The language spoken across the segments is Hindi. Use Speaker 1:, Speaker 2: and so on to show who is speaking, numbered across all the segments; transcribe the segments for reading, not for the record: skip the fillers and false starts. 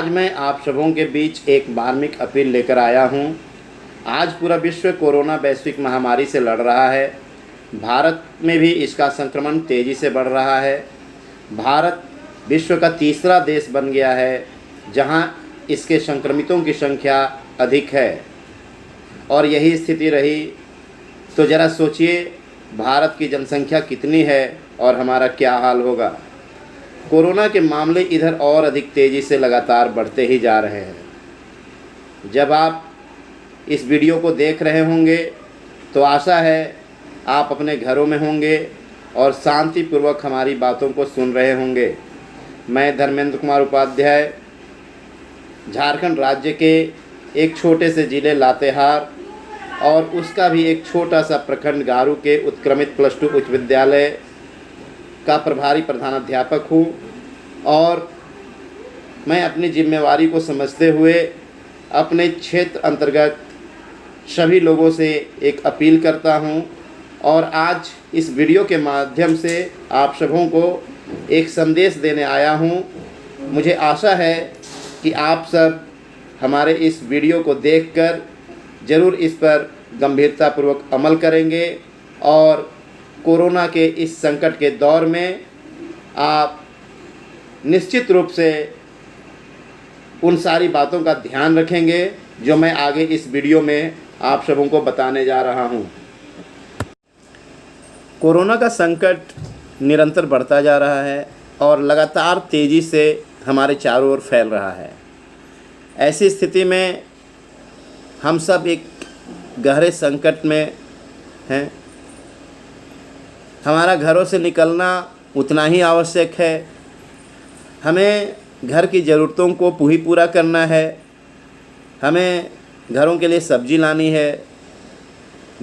Speaker 1: आज मैं आप सबों के बीच एक मार्मिक अपील लेकर आया हूं। आज पूरा विश्व कोरोना वैश्विक महामारी से लड़ रहा है। भारत में भी इसका संक्रमण तेज़ी से बढ़ रहा है। भारत विश्व का तीसरा देश बन गया है जहां इसके संक्रमितों की संख्या अधिक है, और यही स्थिति रही तो ज़रा सोचिए भारत की जनसंख्या कितनी है और हमारा क्या हाल होगा। कोरोना के मामले इधर और अधिक तेज़ी से लगातार बढ़ते ही जा रहे हैं। जब आप इस वीडियो को देख रहे होंगे तो आशा है आप अपने घरों में होंगे और शांतिपूर्वक हमारी बातों को सुन रहे होंगे। मैं धर्मेंद्र कुमार उपाध्याय झारखंड राज्य के एक छोटे से ज़िले लातेहार और उसका भी एक छोटा सा प्रखंड गारू के उत्क्रमित +2 उच्च विद्यालय का प्रभारी प्रधानाध्यापक हूँ, और मैं अपनी जिम्मेवारी को समझते हुए अपने क्षेत्र अंतर्गत सभी लोगों से एक अपील करता हूँ, और आज इस वीडियो के माध्यम से आप सबों को एक संदेश देने आया हूँ। मुझे आशा है कि आप सब हमारे इस वीडियो को देखकर ज़रूर इस पर गंभीरतापूर्वक अमल करेंगे और कोरोना के इस संकट के दौर में आप निश्चित रूप से उन सारी बातों का ध्यान रखेंगे जो मैं आगे इस वीडियो में आप सबों को बताने जा रहा हूं। कोरोना का संकट निरंतर बढ़ता जा रहा है और लगातार तेज़ी से हमारे चारों ओर फैल रहा है। ऐसी स्थिति में हम सब एक गहरे संकट में हैं। हमारा घरों से निकलना उतना ही आवश्यक है। हमें घर की ज़रूरतों को पूरा करना है। हमें घरों के लिए सब्ज़ी लानी है,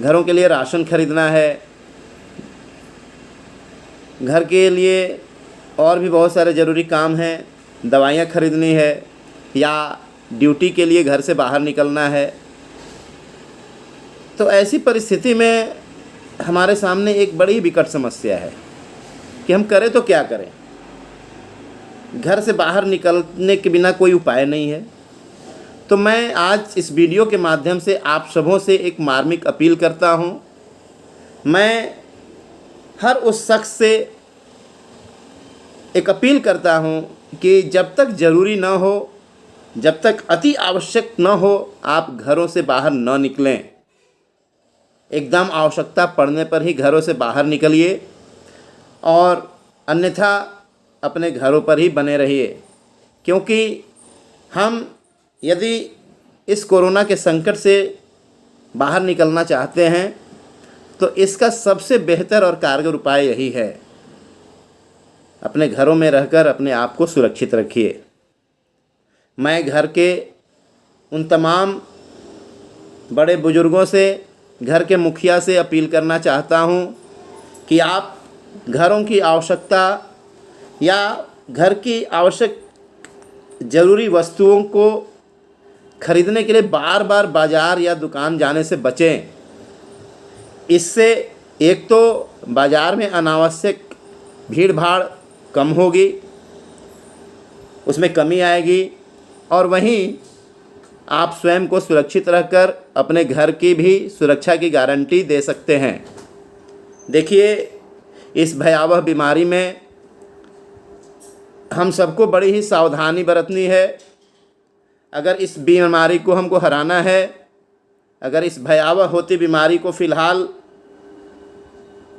Speaker 1: घरों के लिए राशन खरीदना है, घर के लिए और भी बहुत सारे ज़रूरी काम हैं, दवाइयाँ खरीदनी है या ड्यूटी के लिए घर से बाहर निकलना है। तो ऐसी परिस्थिति में हमारे सामने एक बड़ी विकट समस्या है कि हम करें तो क्या करें। घर से बाहर निकलने के बिना कोई उपाय नहीं है। तो मैं आज इस वीडियो के माध्यम से आप सबों से एक मार्मिक अपील करता हूं। मैं हर उस शख्स से एक अपील करता हूं कि जब तक ज़रूरी न हो, जब तक अति आवश्यक न हो, आप घरों से बाहर न निकलें। एकदम आवश्यकता पड़ने पर ही घरों से बाहर निकलिए और अन्यथा अपने घरों पर ही बने रहिए, क्योंकि हम यदि इस कोरोना के संकट से बाहर निकलना चाहते हैं तो इसका सबसे बेहतर और कारगर उपाय यही है, अपने घरों में रहकर अपने आप को सुरक्षित रखिए। मैं घर के उन तमाम बड़े बुजुर्गों से, घर के मुखिया से अपील करना चाहता हूं कि आप घरों की आवश्यकता या घर की आवश्यक ज़रूरी वस्तुओं को खरीदने के लिए बार बार बाज़ार या दुकान जाने से बचें। इससे एक तो बाज़ार में अनावश्यक भीड़ भाड़ कम होगी, उसमें कमी आएगी, और वहीं आप स्वयं को सुरक्षित रहकर अपने घर की भी सुरक्षा की गारंटी दे सकते हैं। देखिए, इस भयावह बीमारी में हम सबको बड़ी ही सावधानी बरतनी है। अगर इस बीमारी को हमको हराना है, अगर इस भयावह होती बीमारी को फ़िलहाल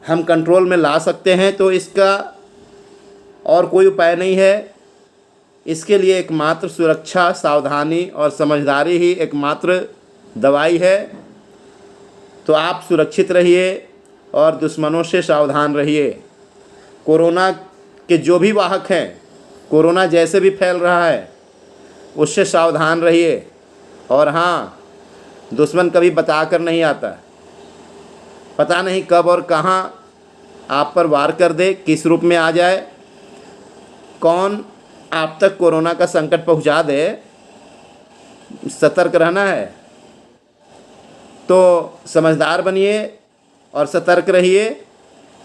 Speaker 1: हम कंट्रोल में ला सकते हैं तो इसका और कोई उपाय नहीं है। इसके लिए एकमात्र सुरक्षा, सावधानी और समझदारी ही एकमात्र दवाई है। तो आप सुरक्षित रहिए और दुश्मनों से सावधान रहिए। कोरोना के जो भी वाहक हैं, कोरोना जैसे भी फैल रहा है उससे सावधान रहिए। और हाँ, दुश्मन कभी बता कर नहीं आता। पता नहीं कब और कहाँ आप पर वार कर दे, किस रूप में आ जाए, कौन आप तक कोरोना का संकट पहुंचा दे। सतर्क रहना है तो समझदार बनिए और सतर्क रहिए।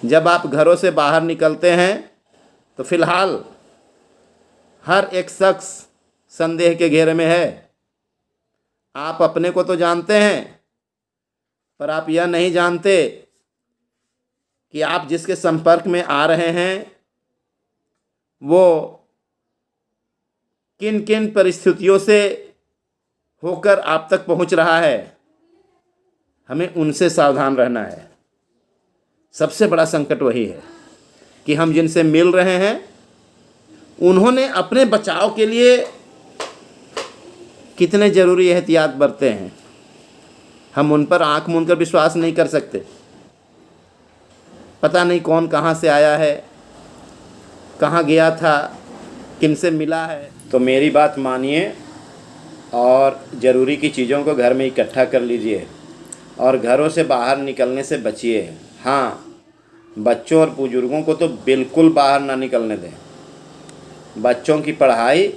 Speaker 1: जब आप घरों से बाहर निकलते हैं तो फ़िलहाल हर एक शख्स संदेह के घेरे में है। आप अपने को तो जानते हैं, पर आप यह नहीं जानते कि आप जिसके संपर्क में आ रहे हैं वो किन किन परिस्थितियों से होकर आप तक पहुंच रहा है। हमें उनसे सावधान रहना है। सबसे बड़ा संकट वही है कि हम जिनसे मिल रहे हैं उन्होंने अपने बचाव के लिए कितने ज़रूरी एहतियात बरते हैं। हम उन पर आंख मूंद कर विश्वास नहीं कर सकते। पता नहीं कौन कहाँ से आया है, कहाँ गया था, किनसे मिला है। तो मेरी बात मानिए और ज़रूरी की चीज़ों को घर में इकट्ठा कर लीजिए और घरों से बाहर निकलने से बचिए। हाँ, बच्चों और बुजुर्गों को तो बिल्कुल बाहर ना निकलने दें। बच्चों की पढ़ाई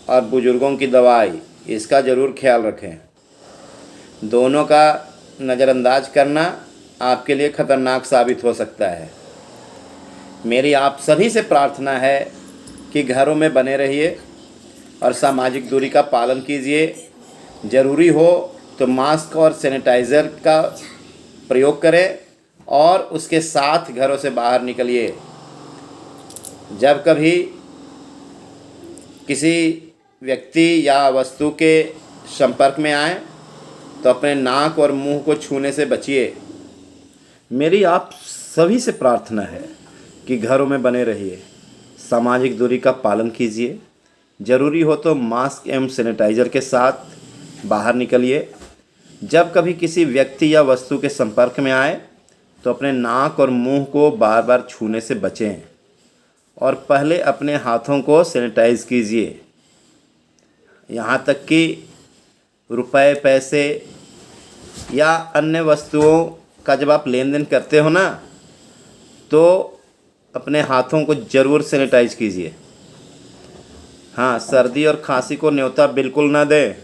Speaker 1: और बुजुर्गों की दवाई, इसका ज़रूर ख्याल रखें। दोनों का नज़रअंदाज करना आपके लिए ख़तरनाक साबित हो सकता है। मेरी आप सभी से प्रार्थना है कि घरों में बने रहिए और सामाजिक दूरी का पालन कीजिए। ज़रूरी हो तो मास्क और सैनिटाइज़र का प्रयोग करें और उसके साथ घरों से बाहर निकलिए। जब कभी किसी व्यक्ति या वस्तु के संपर्क में आए तो अपने नाक और मुंह को छूने से बचिए। मेरी आप सभी से प्रार्थना है कि घरों में बने रहिए, सामाजिक दूरी का पालन कीजिए। ज़रूरी हो तो मास्क एवं सैनिटाइज़र के साथ बाहर निकलिए। जब कभी किसी व्यक्ति या वस्तु के संपर्क में आए तो अपने नाक और मुंह को बार बार छूने से बचें और पहले अपने हाथों को सैनिटाइज़ कीजिए। यहाँ तक कि रुपए, पैसे या अन्य वस्तुओं का जब आप लेन देन करते हो ना, तो अपने हाथों को ज़रूर सैनिटाइज कीजिए। हाँ, सर्दी और खांसी को न्योता बिल्कुल ना दें,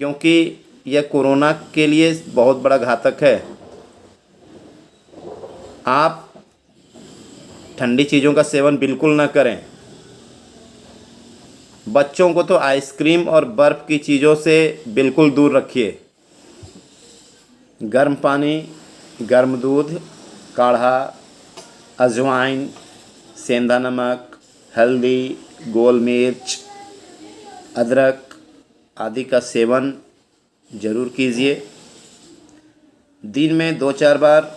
Speaker 1: क्योंकि यह कोरोना के लिए बहुत बड़ा घातक है। आप ठंडी चीज़ों का सेवन बिल्कुल ना करें। बच्चों को तो आइसक्रीम और बर्फ़ की चीज़ों से बिल्कुल दूर रखिए। गर्म पानी, गर्म दूध, काढ़ा, अजवाइन, सेंधा नमक, हल्दी, गोल मिर्च, अदरक आदि का सेवन ज़रूर कीजिए। दिन में 2-4 बार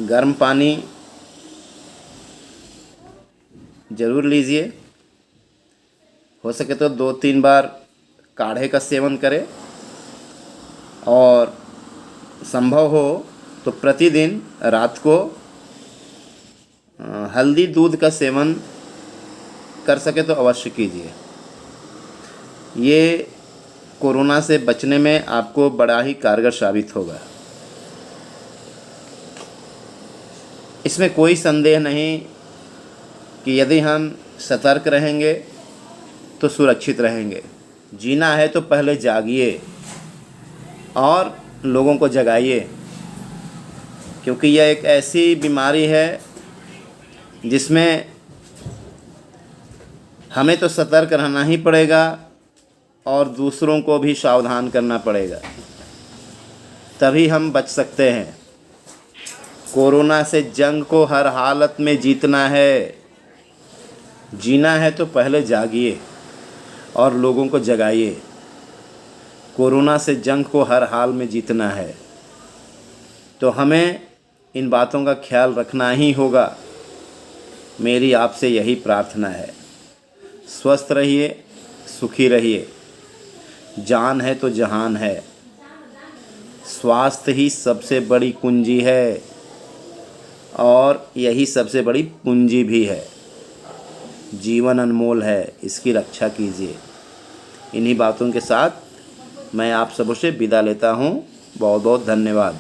Speaker 1: गर्म पानी ज़रूर लीजिए। हो सके तो 2-3 बार काढ़े का सेवन करें और संभव हो तो प्रतिदिन रात को हल्दी दूध का सेवन कर सके तो अवश्य कीजिए। ये कोरोना से बचने में आपको बड़ा ही कारगर साबित होगा। इसमें कोई संदेह नहीं कि यदि हम सतर्क रहेंगे तो सुरक्षित रहेंगे। जीना है तो पहले जागिए और लोगों को जगाइए, क्योंकि यह एक ऐसी बीमारी है जिसमें हमें तो सतर्क रहना ही पड़ेगा और दूसरों को भी सावधान करना पड़ेगा, तभी हम बच सकते हैं। कोरोना से जंग को हर हालत में जीतना है। जीना है तो पहले जागिए और लोगों को जगाइए। कोरोना से जंग को हर हाल में जीतना है तो हमें इन बातों का ख्याल रखना ही होगा। मेरी आपसे यही प्रार्थना है। स्वस्थ रहिए, सुखी रहिए। जान है तो जहान है। स्वास्थ्य ही सबसे बड़ी कुंजी है और यही सबसे बड़ी पूंजी भी है। जीवन अनमोल है, इसकी रक्षा कीजिए। इन्हीं बातों के साथ मैं आप सबों से विदा लेता हूँ। बहुत बहुत धन्यवाद।